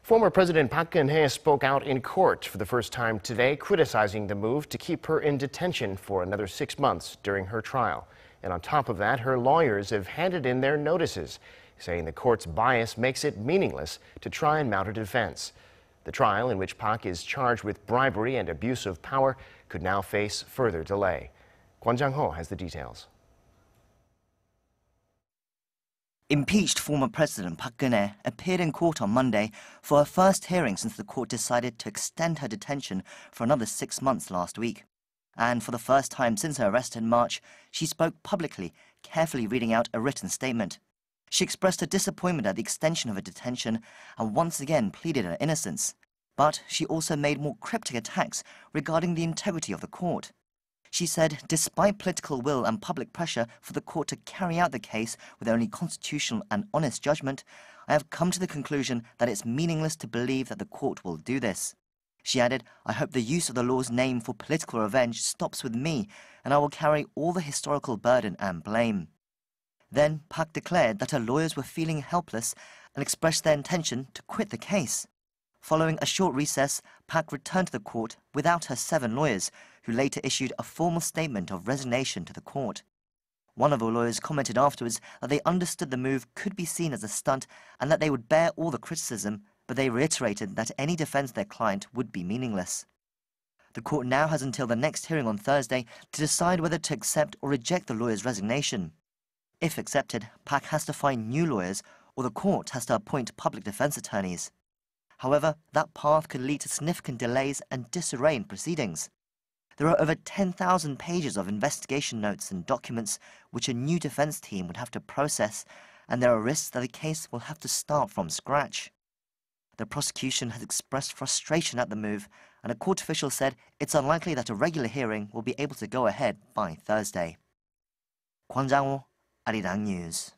Former President Park Geun-hye spoke out in court for the first time today, criticizing the move to keep her in detention for another 6 months during her trial. And on top of that, her lawyers have handed in their notices, saying the court's bias makes it meaningless to try and mount a defense. The trial, in which Park is charged with bribery and abuse of power, could now face further delay. Kwon Jang-ho has the details. Impeached former President Park Geun-hye appeared in court on Monday for her first hearing since the court decided to extend her detention for another 6 months last week. And for the first time since her arrest in March, she spoke publicly, carefully reading out a written statement. She expressed her disappointment at the extension of her detention and once again pleaded her innocence. But she also made more cryptic attacks regarding the integrity of the court. She said, despite political will and public pressure for the court to carry out the case with only constitutional and honest judgment, I have come to the conclusion that it's meaningless to believe that the court will do this. She added, I hope the use of the law's name for political revenge stops with me, and I will carry all the historical burden and blame. Then Park declared that her lawyers were feeling helpless and expressed their intention to quit the case. Following a short recess, Park returned to the court without her 7 lawyers, who later issued a formal statement of resignation to the court. One of her lawyers commented afterwards that they understood the move could be seen as a stunt and that they would bear all the criticism, but they reiterated that any defense of their client would be meaningless. The court now has until the next hearing on Thursday to decide whether to accept or reject the lawyer's resignation. If accepted, Park has to find new lawyers or the court has to appoint public defense attorneys. However, that path could lead to significant delays and disarray in proceedings. There are over 10,000 pages of investigation notes and documents which a new defense team would have to process, and there are risks that the case will have to start from scratch. The prosecution has expressed frustration at the move, and a court official said it's unlikely that a regular hearing will be able to go ahead by Thursday. Kwon Jang-ho, Arirang News.